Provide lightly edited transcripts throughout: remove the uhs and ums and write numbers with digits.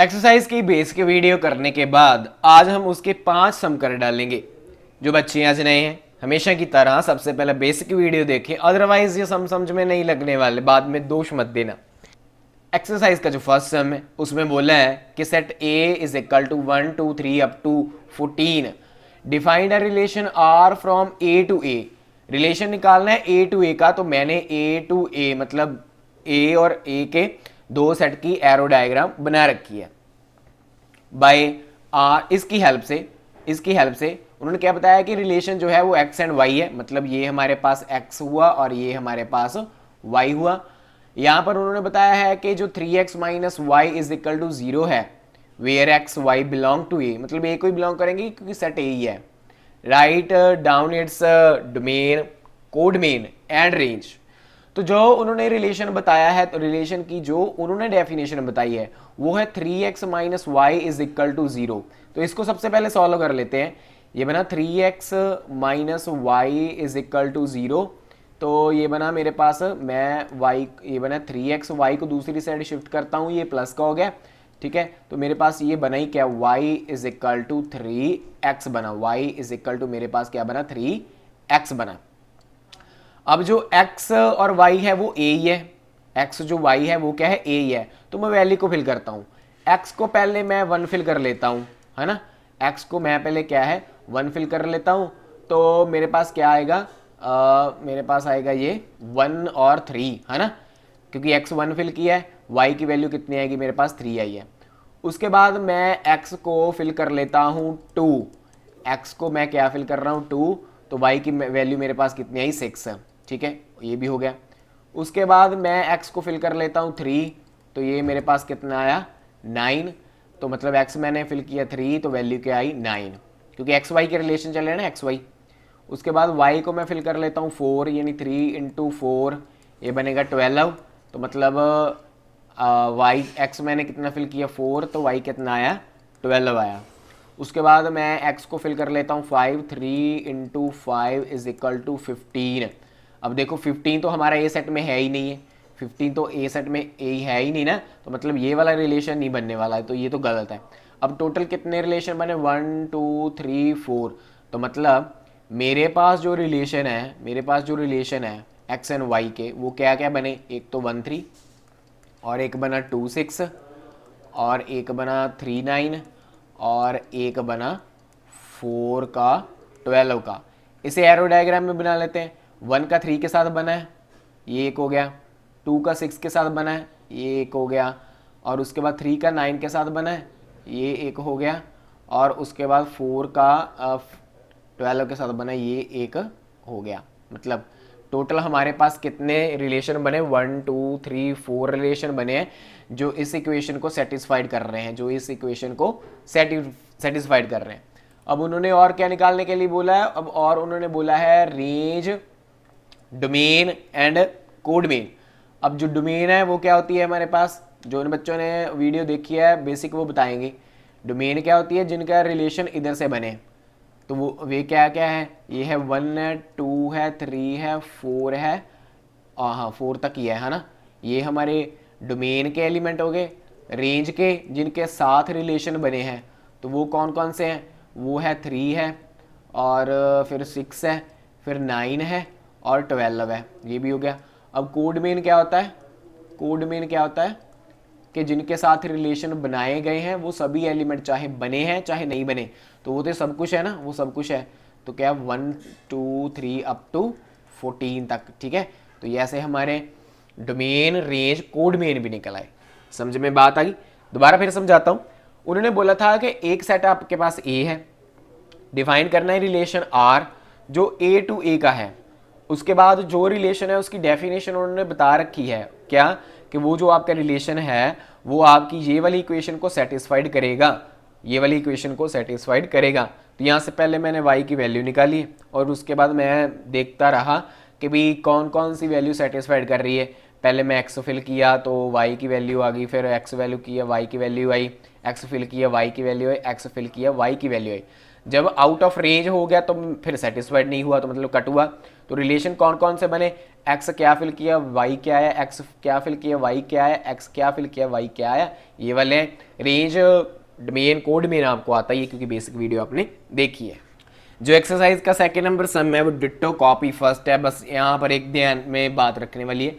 Exercise की base के video करने के बाद आज हम उसके 5 सम कर डालेंगे। जो बच्चे आज नए हैं हमेशा की तरह सबसे पहले बेसिक वीडियो देखें, अदरवाइज ये सम समझ में नहीं लगने वाले, बाद में दोष मत देना। एक्सरसाइज का जो फर्स्ट सम है उसमें बोला है कि set A is equal to 1 2 3 up to 14 defined a relation R from A to A. Relation निकालना है ए टू ए का, तो मैंने ए टू ए मतलब ए और ए के दो सेट की एरो डायग्राम बना रखी है बाय आर। इसकी हेल्प से उन्होंने क्या बताया कि रिलेशन जो है वो एक्स एंड वाई है, मतलब ये हमारे पास एक्स हुआ और ये हमारे पास वाई हुआ। यहां पर उन्होंने बताया है कि जो 3x minus y is equal to 0 है, where x y belong to A, मतलब ए को ही बिलोंग करेंगे क्योंकि सेट ए ही है। Right down its domain, कोडमेन and range. तो जो उन्होंने रिलेशन बताया है, तो रिलेशन की जो उन्होंने डेफिनेशन बताई है वो है 3x minus y is equal to 0। तो इसको सबसे पहले सॉल्व कर लेते हैं। ये बना 3x minus y is equal to 0, तो ये बना मेरे पास, मैं y, ये बना 3x, y को दूसरी साइड शिफ्ट करता हूँ, ये प्लस का हो गया, ठीक है। तो मेरे पास ये बना ही क्या, y is equal to 3x बना, y इज इक्वल टू मेरे पास क्या बना 3x बना। अब जो x और y है वो a ही है, x जो y है वो क्या है a ही है। तो मैं वैल्यू को फिल करता हूँ। x को पहले मैं 1 फिल कर लेता हूँ, है ना। x को मैं पहले क्या है 1 फिल कर लेता हूँ, तो मेरे पास क्या आएगा, मेरे पास आएगा ये 1 और 3, है ना, क्योंकि x 1 फिल किया है, y की वैल्यू कितनी आएगी मेरे पास 3 आई है। उसके बाद मैं x को फिल कर लेता हूँ 2, x को मैं क्या फिल कर रहा हूँ 2, तो y की वैल्यू मेरे पास कितनी आई 6 है, ठीक है, ये भी हो गया। उसके बाद मैं x को फिल कर लेता हूँ 3, तो ये मेरे पास कितना आया 9, तो मतलब x मैंने फिल किया 3, तो वैल्यू क्या आई 9, क्योंकि एक्स वाई के रिलेशन चले ना एक्स वाई। उसके बाद y को मैं फिल कर लेता हूँ 4, यानी 3 इंटू 4, ये बनेगा 12, तो मतलब y x मैंने कितना फिल किया 4, तो y कितना आया 12 आया। उसके बाद मैं x को फिल कर लेता हूँ 5, 3 इंटू 5 इज इक्वल टू 15। अब देखो 15 तो हमारा ए सेट में है ही नहीं है, 15 तो ए सेट में ए है ही नहीं ना, तो मतलब ये वाला रिलेशन नहीं बनने वाला है, तो ये तो गलत है। अब टोटल कितने रिलेशन बने 1 2 3 4, तो मतलब मेरे पास जो रिलेशन है एक्स एंड वाई के, वो क्या क्या बने, एक तो 1 3 और एक बना 2 6 और एक बना 3 9 और एक बना 4 का 12 का। इसे एरो डायग्राम में बना लेते हैं। 1 का 3 के साथ बना है, ये एक हो गया, 2 का 6 के साथ बना है, ये एक हो गया, और उसके बाद 3 का 9 के साथ बना है, ये एक हो गया, और उसके बाद 4 का 12 के साथ बना है, ये एक हो गया। मतलब टोटल हमारे पास कितने रिलेशन बने 1 2 3 4 रिलेशन बने हैं जो इस इक्वेशन को सेटिस्फाइड कर रहे हैं, सेटिस्फाइड कर रहे हैं। अब उन्होंने और क्या निकालने के लिए बोला है, अब और उन्होंने बोला है रेंज, डोमेन एंड कोडमेन। अब जो डोमेन है वो क्या होती है हमारे पास, जो इन बच्चों ने वीडियो देखी है बेसिक वो बताएंगे। डोमेन क्या होती है, जिनका रिलेशन इधर से बने, तो वो वे क्या क्या है, ये है 1 है 2 है 3 है 4 है, और हाँ 4 तक ही है ना। ये हमारे डोमेन के एलिमेंट हो गए। रेंज के जिनके साथ रिलेशन बने हैं तो वो कौन कौन से हैं, वो है 3 है, और फिर 6 है, फिर 9 है, और 12 है, ये भी हो गया। अब कोडमेन क्या होता है, कोडमेन क्या होता है कि जिनके साथ रिलेशन बनाए गए हैं वो सभी एलिमेंट चाहे बने हैं चाहे नहीं बने, तो वो तो सब कुछ है ना, वो सब कुछ है, तो क्या 1 2 3 अप टू 14 तक, ठीक है। तो ये ऐसे हमारे डोमेन रेंज कोडमेन भी निकल आए। समझ में बात आ गई। दोबारा फिर समझाता हूँ। उन्होंने बोला था कि एक सेट आपके पास ए है, डिफाइन करना है रिलेशन आर जो ए टू ए का है। उसके बाद जो रिलेशन है उसकी डेफिनेशन उन्होंने बता रखी है, क्या कि वो जो आपका रिलेशन है वो आपकी ये वाली इक्वेशन को सेटिस्फाइड करेगा, ये वाली इक्वेशन को सेटिस्फाइड करेगा। तो यहाँ से पहले मैंने y की वैल्यू निकाली और उसके बाद मैं देखता रहा कि भाई कौन कौन सी वैल्यू सेटिस्फाइड कर रही है। पहले मैं x फिल किया तो y की वैल्यू आ गई, फिर x वैल्यू किया y की वैल्यू आई, x फिल किया y की वैल्यू आई, x फिल किया y की वैल्यू आई। जब आउट ऑफ रेंज हो गया तो फिर सेटिस्फाइड नहीं हुआ, तो मतलब कट हुआ। तो रिलेशन कौन कौन से बने, एक्स क्या फिल किया वाई क्या आया, एक्स क्या फिल किया वाई क्या आया, एक्स क्या फिल किया वाई क्या आया, ये वाले हैं। रेंज डोमेन कोड में आपको आता है क्योंकि बेसिक वीडियो आपने देखी है। जो एक्सरसाइज का सेकंड नंबर सम है वो डिट्टो कॉपी फर्स्ट है। बस यहाँ पर एक ध्यान में बात रखने वाली है,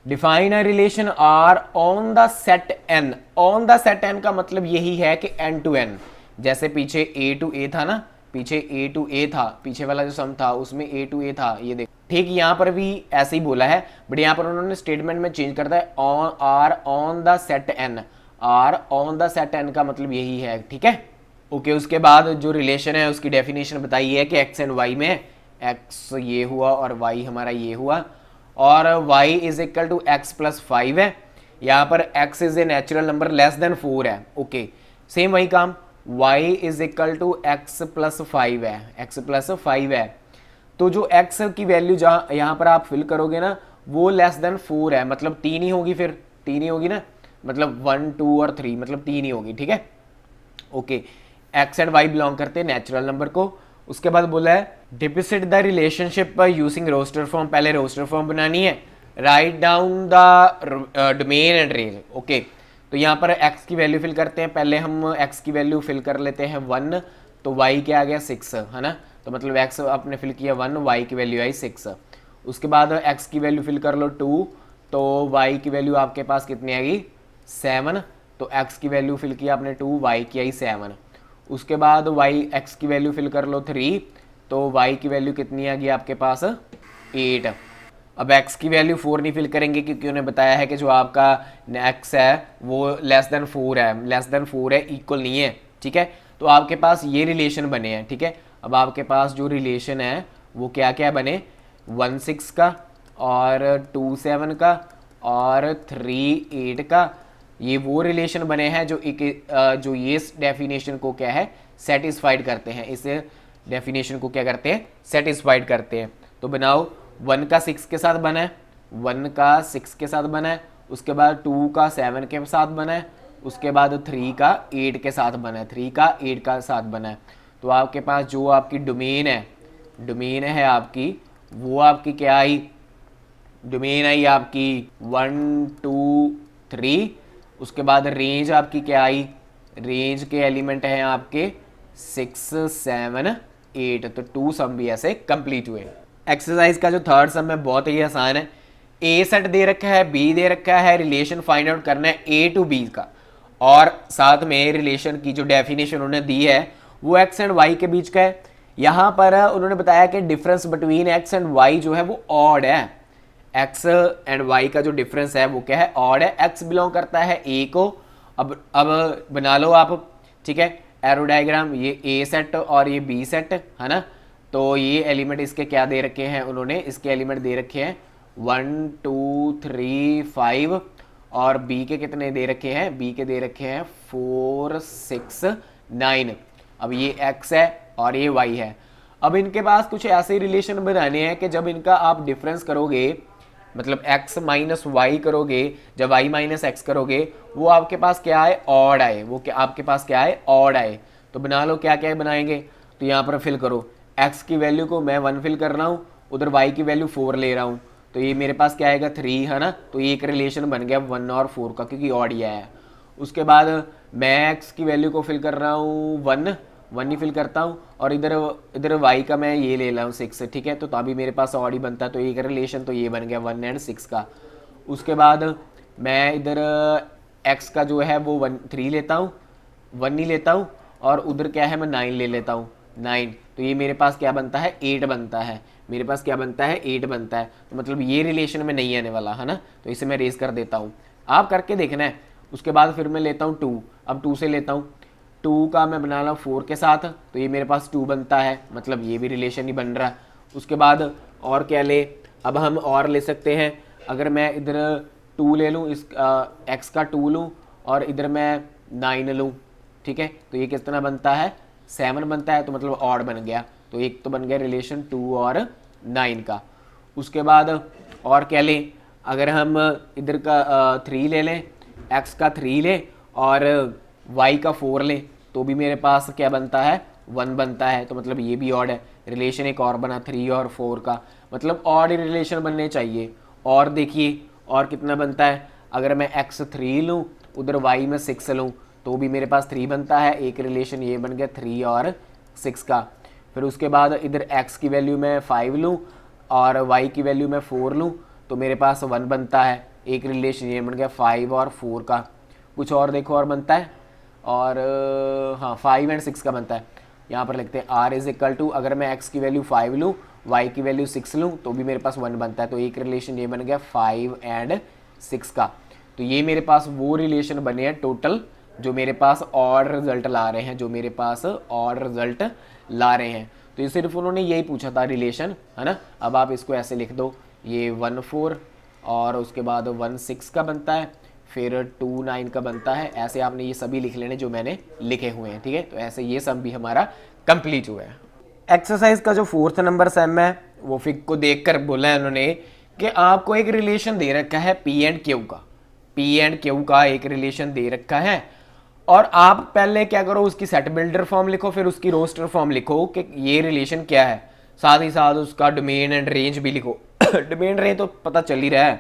define a relation R on the set N. On the set N का मतलब यही है कि एन टू एन, जैसे पीछे ए टू ए था ना, पीछे ए टू ए था, पीछे वाला जो सम था उसमें ए टू ए था, ये देख ठीक यहाँ पर भी ऐसे ही बोला है, बट यहाँ पर उन्होंने स्टेटमेंट में चेंज करता है on R on the set N. R on the set N का मतलब यही है, ठीक है ओके। उसके बाद जो रिलेशन है उसकी डेफिनेशन बताई है कि एक्स एंड वाई में एक्स ये हुआ और वाई हमारा ये हुआ, और y is equal to x plus 5 है। यहाँ पर x is a natural number less than 4 है, ओके। सेम वही काम, y is equal to x plus 5 है, x प्लस 5 है। तो जो x की वैल्यू जहाँ यहाँ पर आप फिल करोगे ना वो लेस देन 4 है, मतलब 3 ही होगी, फिर 3 ही होगी ना, मतलब 1 2 और 3 मतलब 3 ही होगी, ठीक है okay. x and y belong करते हैं नेचुरल नंबर को। उसके बाद बोला है depict the relationship by using roster form. पहले रोस्टर फॉर्म बनानी है, right down the domain and range, okay. तो यहाँ पर x की वैल्यू फिल करते हैं, पहले हम x की वैल्यू फिल कर लेते हैं 1, तो y क्या आ गया 6 है ना, तो मतलब x आपने फिल किया 1, y की वैल्यू आई 6। उसके बाद x की वैल्यू फिल कर लो 2, तो y की वैल्यू आपके पास कितनी आएगी 7, तो x की वैल्यू फिल किया आपने 2, y की आई 7। उसके बाद x की वैल्यू फिल कर लो 3, तो y की वैल्यू कितनी आ गई आपके पास 8। अब x की वैल्यू 4 नहीं फिल करेंगे क्योंकि उन्हें बताया है कि जो आपका x है वो लेस देन 4 है, लेस देन 4 है, इक्वल नहीं है, ठीक है। तो आपके पास ये रिलेशन बने हैं, ठीक है। अब आपके पास जो रिलेशन है वो क्या क्या बने, 1 6 का और 2 7 का और 3 8 का, ये वो रिलेशन बने हैं जो जो ये डेफिनेशन को क्या है सेटिस्फाइड करते हैं, इस डेफिनेशन को क्या करते हैं सेटिस्फाइड करते हैं। तो बनाओ 1 का 6 के साथ बना है, 1 का 6 के साथ बना है, उसके बाद 2 का 7 के साथ बना है, उसके बाद 3 का 8 के साथ बना है, 3 का 8 का साथ बना है। तो आपके पास जो आपकी डोमेन है आपकी, वो आपकी क्या आई, डोमेन आई आपकी 1 2 3। उसके बाद रेंज आपकी क्या आई, रेंज के एलिमेंट हैं आपके 6 7 8, तो 2 सम भी ऐसे कंप्लीट हुए। एक्सरसाइज का जो थर्ड सम है बहुत ही आसान है, ए सेट दे रखा है, बी दे रखा है, रिलेशन फाइंड आउट करना है ए टू बी का, और साथ में रिलेशन की जो डेफिनेशन उन्होंने दी है वो एक्स एंड वाई के बीच का है। यहाँ पर उन्होंने बताया कि difference between X and Y जो है वो ऑड है, एक्स एंड वाई का जो डिफरेंस है वो क्या है ऑड है, एक्स बिलोंग करता है ए को। अब बना लो आप, ठीक है एरो डायग्राम, ये ए सेट और ये बी सेट है ना। तो ये एलिमेंट इसके क्या दे रखे हैं उन्होंने, इसके एलिमेंट दे रखे हैं 1 2 3 5, और बी के कितने दे रखे हैं, बी के दे रखे हैं 4 6 9। अब ये एक्स है और ये वाई है। अब इनके पास कुछ ऐसे रिलेशन बनाने हैं कि जब इनका आप डिफरेंस करोगे, मतलब x माइनस वाई करोगे, जब y माइनस एक्स करोगे, वो आपके पास क्या आए ऑड आए, वो क्या आपके पास क्या आए ऑड आए। तो बना लो क्या क्या बनाएंगे, तो यहाँ पर फिल करो, x की वैल्यू को मैं 1 फिल कर रहा हूँ, उधर y की वैल्यू 4 ले रहा हूँ, तो ये मेरे पास क्या आएगा 3 है ना। तो ये एक रिलेशन बन गया 1 और 4 का क्योंकि ऑड ही आया है। उसके बाद मैं x की वैल्यू को फिल कर रहा हूँ 1 ही फिल करता हूँ, और इधर y का मैं ये ले रहा हूँ 6, ठीक है। तो तभी मेरे पास ऑड ही बनता है, तो एक रिलेशन तो ये बन गया 1 और 6 का। उसके बाद मैं इधर x का जो है वो 3 लेता हूँ, 1 ही लेता हूँ, और उधर क्या है मैं 9 ले लेता हूँ 9, तो ये मेरे पास क्या बनता है 8 बनता है, मेरे पास क्या बनता है 8 बनता है। तो मतलब ये रिलेशन में नहीं आने वाला है ना, तो इसे मैं रेज कर देता हूँ, आप करके देखना है। उसके बाद फिर मैं लेता हूँ 2, अब 2 से लेता हूँ, 2 का मैं बना रहा हूँ 4 के साथ, तो ये मेरे पास 2 बनता है, मतलब ये भी रिलेशन ही बन रहा है। उसके बाद और क्या ले, अब हम और ले सकते हैं, अगर मैं इधर 2 ले लूँ, इस x का 2 लूँ और इधर मैं 9 लूँ, ठीक है। तो ये किस तरह बनता है 7 बनता है, तो मतलब ऑड बन गया। तो एक तो बन गया रिलेशन 2 और 9 का। उसके बाद और क्या लें, अगर हम इधर का 3 ले लें, x का 3 लें और y का 4 लें, तो भी मेरे पास क्या बनता है 1 बनता है, तो मतलब ये भी ऑड है। रिलेशन एक और बना 3 और 4 का, मतलब ऑड रिलेशन बनने चाहिए। और देखिए और कितना बनता है, अगर मैं x3 लूँ उधर y में 6 लूँ तो भी मेरे पास 3 बनता है। एक रिलेशन ये बन गया 3 और 6 का। फिर उसके बाद इधर x की वैल्यू मैं 5 लूँ और y की वैल्यू मैं 4 लूँ तो मेरे पास 1 बनता है। एक रिलेशन ये बन गया 5 और 4 का। कुछ और देखो और बनता है, और हाँ 5 एंड 6 का बनता है। यहाँ पर लिखते हैं r इज इक्वल टू, अगर मैं x की वैल्यू 5 लूँ y की वैल्यू 6 लूँ तो भी मेरे पास 1 बनता है। तो एक रिलेशन ये बन गया 5 एंड 6 का। तो ये मेरे पास वो रिलेशन बने हैं टोटल जो मेरे पास और रिजल्ट ला रहे हैं, जो मेरे पास और रिजल्ट ला रहे हैं। तो ये सिर्फ उन्होंने यही पूछा था रिलेशन, है ना। अब आप इसको ऐसे लिख दो, ये 1 4 और उसके बाद 1 6 का बनता है, फिर 2 9 का बनता है। ऐसे आपने ये सभी लिख लेने जो मैंने लिखे हुए हैं, ठीक है। तो ऐसे ये सब भी हमारा कंप्लीट हुआ है। एक्सरसाइज का जो 4th नंबर सम है वो फिग को देखकर बोला है उन्होंने कि आपको एक रिलेशन दे रखा है पी एंड क्यू का, पी एंड क्यू का एक रिलेशन दे रखा है, और आप पहले क्या करो उसकी सेट बिल्डर फॉर्म लिखो, फिर उसकी रोस्टर फॉर्म लिखो कि ये रिलेशन क्या है, साथ ही साथ उसका डोमेन एंड रेंज भी लिखो। डोमेन रेंज तो पता चल ही रहा है,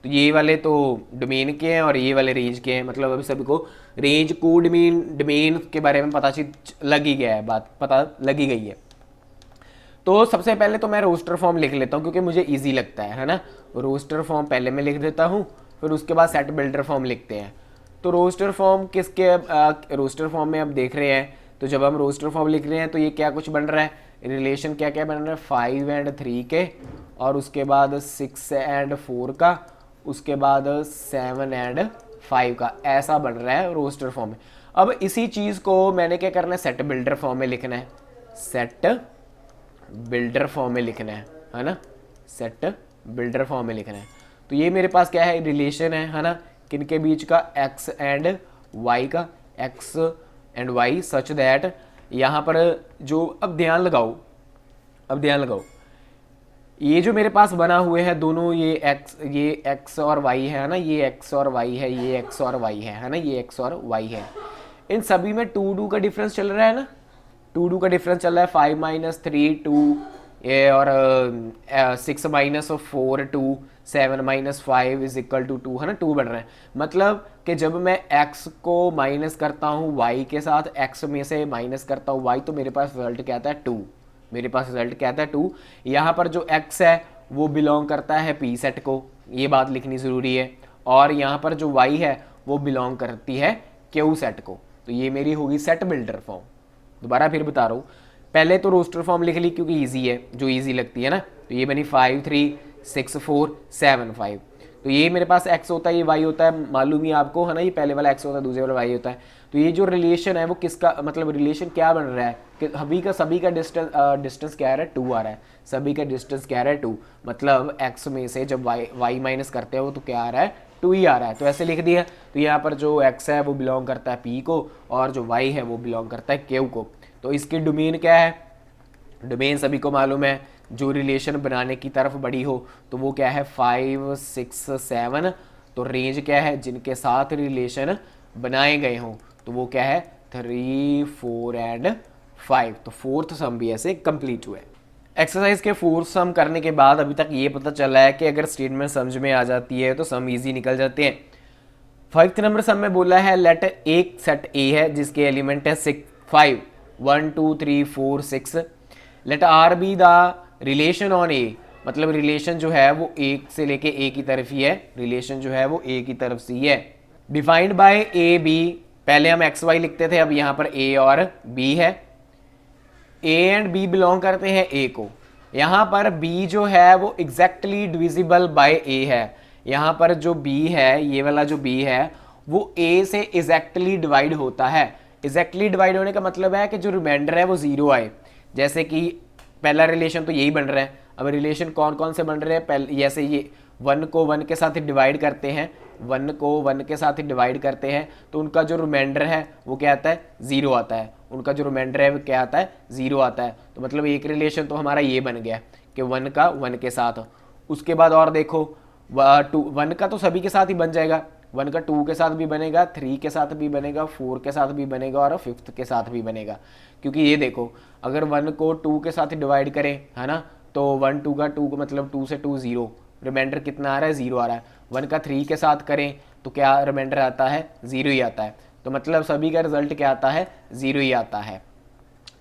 तो ये वाले तो डोमेन के हैं और ये वाले रेंज के हैं। मतलब अभी सभी को रेंज को डोमेन के बारे में पता लग ही गया है, बात पता लग ही गई है। तो सबसे पहले तो मैं रोस्टर फॉर्म लिख लेता हूँ क्योंकि मुझे इजी लगता है ना। रोस्टर फॉर्म पहले मैं लिख देता हूँ, फिर उसके बाद सेट बिल्डर फॉर्म लिखते हैं। तो रोस्टर फॉर्म किसके, रोस्टर फॉर्म में अब देख रहे हैं, तो जब हम रोस्टर फॉर्म लिख रहे हैं तो ये क्या कुछ बन रहा है, रिलेशन क्या क्या बन रहा है 5 एंड 3 के, और उसके बाद 6 एंड 4 का, उसके बाद 7 एंड 5 का, ऐसा बन रहा है रोस्टर फॉर्म में। अब इसी चीज़ को मैंने क्या करना है, सेट बिल्डर फॉर्म में लिखना है, सेट बिल्डर फॉर्म में लिखना है ना, सेट बिल्डर फॉर्म में लिखना है। तो ये मेरे पास क्या है, रिलेशन है ना, किनके बीच का, x एंड y का, x and y such that यहाँ पर जो, अब ध्यान लगाओ, अब ध्यान लगाओ, ये जो मेरे पास बना हुए हैं दोनों, ये x और y है ना, ये x और y है, ये x और y है ना, ये x और y है। इन सभी में 2 का डिफरेंस चल रहा है ना, 2 का डिफरेंस चल रहा है, 5 माइनस 3 2, ये और 6 minus 4 2, 7 minus 5 is equal to 2, है ना, 2 बन रहा है। मतलब कि जब मैं x को माइनस करता हूँ y के साथ, x में से माइनस करता हूँ y, तो मेरे पास रिजल्ट क्या आता है 2, मेरे पास रिजल्ट क्या आता है 2। यहाँ पर जो x है वो बिलोंग करता है p सेट को, ये बात लिखनी ज़रूरी है, और यहाँ पर जो y है वो बिलोंग करती है q सेट को। तो ये मेरी होगी सेट बिल्डर फॉर्म। दोबारा फिर बता रहा हूँ, पहले तो रोस्टर फॉर्म लिख ली क्योंकि इजी है, जो इजी लगती है ना। तो ये बनी 5 3 6 4 7 5। तो ये मेरे पास x होता है, ये y होता है, मालूम ही आपको है ना, ये पहले वाला x होता है, दूसरे वाला y होता है। तो ये जो रिलेशन है वो किसका, मतलब रिलेशन क्या बन रहा है कि सभी का डिस्टेंस क्या आ रहा है, 2 आ रहा है, सभी का डिस्टेंस क्या आ रहा है 2। मतलब x में से जब y माइनस करते हो तो क्या आ रहा है, 2 ही आ रहा है। तो ऐसे लिख दिया। तो यहाँ पर जो x है वो बिलोंग करता है p को, और जो y है वो बिलोंग करता है q को। तो इसकी डोमेन क्या है, डोमेन सभी को मालूम है, जो रिलेशन बनाने की तरफ बढ़ी हो तो वो क्या है 5 6 7। तो रेंज क्या है, जिनके साथ रिलेशन बनाए गए हों, तो वो क्या है 3 4 एंड 5। तो 4th सम भी ऐसे कंप्लीट हुए। एक्सरसाइज के 4th सम करने के बाद अभी तक ये पता चला है कि अगर स्टेटमेंट समझ में आ जाती है तो सम इजी निकल जाते हैं। 5th नंबर सम में बोला है लेट एक सेट ए है जिसके एलिमेंट है 5 1 2 3 4 6, let R be the relation on A. मतलब रिलेशन जो है वो एक से लेके ए की तरफ ही है, रिलेशन जो है वो ए की तरफ से ही है। डिफाइंड बाय ए बी, पहले हम एक्स वाई लिखते थे, अब यहाँ पर ए और बी है। ए एंड बी बिलोंग करते हैं ए को। यहाँ पर बी जो है वो एग्जैक्टली डिविजिबल बाय ए है। यहाँ पर जो बी है, ये वाला जो बी है वो ए से एग्जैक्टली डिवाइड होता है। एग्जैक्टली डिवाइड होने का मतलब है कि जो रिमाइंडर है वो 0 आए। जैसे कि पहला रिलेशन तो यही बन रहा है। अब रिलेशन कौन कौन से बन रहे हैं, पहले जैसे ये 1 को 1 के साथ डिवाइड करते हैं, 1 को 1 के साथ डिवाइड करते हैं, तो उनका जो रिमाइंडर है वो क्या आता है 0 आता है। उनका जो रिमाइंडर है वो क्या आता है 0 आता है। तो मतलब एक रिलेशन तो हमारा ये बन गया कि 1 का 1 के साथ। उसके बाद और देखो 1 का तो सभी के साथ ही बन जाएगा, 1 का 2 के साथ भी बनेगा, 3 के साथ भी बनेगा, 4 के साथ भी बनेगा और 5th के साथ भी बनेगा। क्योंकि ये देखो अगर 1 को 2 के साथ डिवाइड करें है ना, तो 1 2 का 2 मतलब 2 से 2 0, रिमाइंडर कितना आ रहा है 0 आ रहा है। 1 का 3 के साथ करें तो क्या रिमाइंडर आता है 0 ही आता है। तो मतलब सभी का रिजल्ट क्या आता है 0 ही आता है,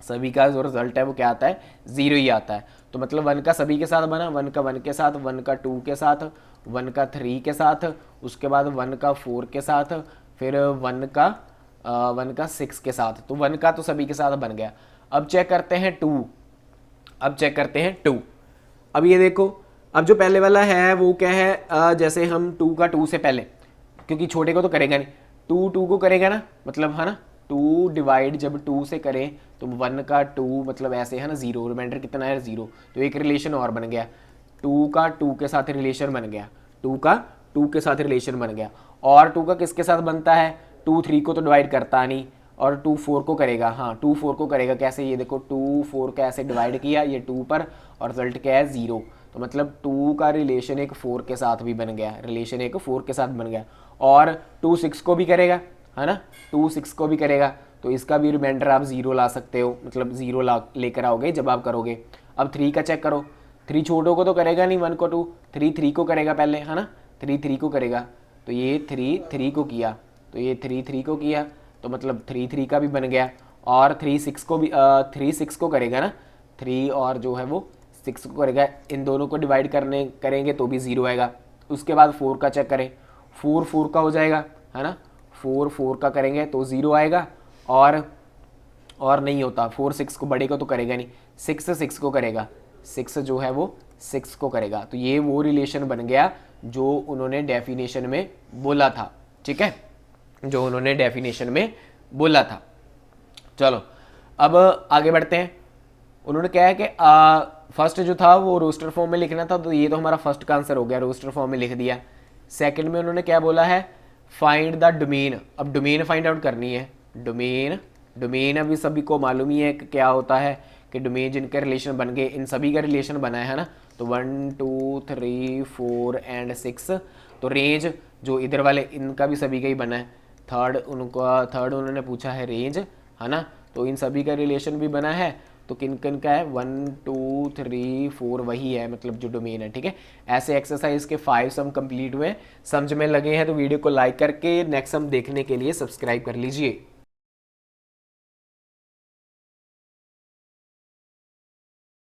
सभी का जो रिजल्ट है वो क्या आता है 0 ही आता है। तो मतलब 1 का सभी के साथ बना, 1 का 1 के साथ, 1 का 2 के साथ, 1 का 3 के साथ, उसके बाद 1 का 4 के साथ, फिर 1 का 6 के साथ। तो 1 का तो सभी के साथ बन गया। अब चेक करते हैं 2, अब चेक करते हैं 2। अब ये देखो अब जो पहले वाला है वो क्या है, जैसे हम 2 का 2 से पहले, क्योंकि छोटे को तो करेगा नहीं, 2 2 को करेगा ना, मतलब है ना 2 डिवाइड जब 2 से करें तो 1 का 2 मतलब ऐसे है ना 0, रिमाइंडर कितना है 0। तो एक रिलेशन और बन गया, 2 का 2 के साथ रिलेशन बन गया, 2 का 2 के साथ रिलेशन बन गया। और 2 का किसके साथ बनता है, 2 3 को तो डिवाइड करता नहीं, और 2 4 को करेगा, हाँ 2 4 को करेगा कैसे, ये देखो 2 4 का ऐसे डिवाइड किया ये 2 पर, और रिजल्ट क्या है 0। तो मतलब 2 का रिलेशन एक 4 के साथ भी बन गया, रिलेशन एक 4 के साथ बन गया। और 2 6 को भी करेगा है ना, 2 6 को भी करेगा, तो इसका भी रिमाइंडर आप 0 ला सकते हो, मतलब 0 ला लेकर आओगे जब आप करोगे। अब 3 का चेक करो, 3 छोटों को तो करेगा नहीं, 1 को 2, 3 3 को करेगा पहले है ना, 3 3 को करेगा, तो ये 3 3 को किया, तो ये 3 3 को किया, तो मतलब 3 3 का भी बन गया। और 3 6 को भी 3 6 को करेगा ना, 3 और जो है वो 6 को करेगा, इन दोनों को डिवाइड करेंगे तो भी 0 आएगा। उसके बाद 4 का चेक करें, 4 4 का हो जाएगा है ना, 4 4 का करेंगे तो 0 आएगा। और नहीं होता, 4 6 को बड़े को तो करेगा नहीं, 6 6 को करेगा, 6 जो है वो 6 को करेगा। तो ये वो रिलेशन बन गया जो उन्होंने डेफिनेशन में बोला था, ठीक है, जो उन्होंने डेफिनेशन में बोला था। चलो अब आगे बढ़ते हैं। उन्होंने क्या है कि फर्स्ट जो था वो रोस्टर फॉर्म में लिखना था, तो ये तो हमारा फर्स्ट का आंसर हो गया, रोस्टर फॉर्म में लिख दिया। सेकंड में उन्होंने क्या बोला है, फाइंड द डोमेन। अब डोमेन फाइंड आउट करनी है, डोमेन अभी सभी को मालूम ही है कि क्या होता है, कि डोमेन जिनके रिलेशन बन गए इन सभी का रिलेशन बना है ना, तो 1 2 3 4 एंड 6। तो रेंज जो इधर वाले इनका भी सभी का ही बना है। थर्ड उन्होंने पूछा है रेंज है ना, तो इन सभी का रिलेशन भी बना है, तो किन किन का है 1 2 3 4 वही है, मतलब जो डोमेन है, ठीक है। ऐसे एक्सरसाइज के 5 सम कंप्लीट हुए, समझ में लगे हैं तो वीडियो को लाइक करके नेक्स्ट सम देखने के लिए सब्सक्राइब कर लीजिए।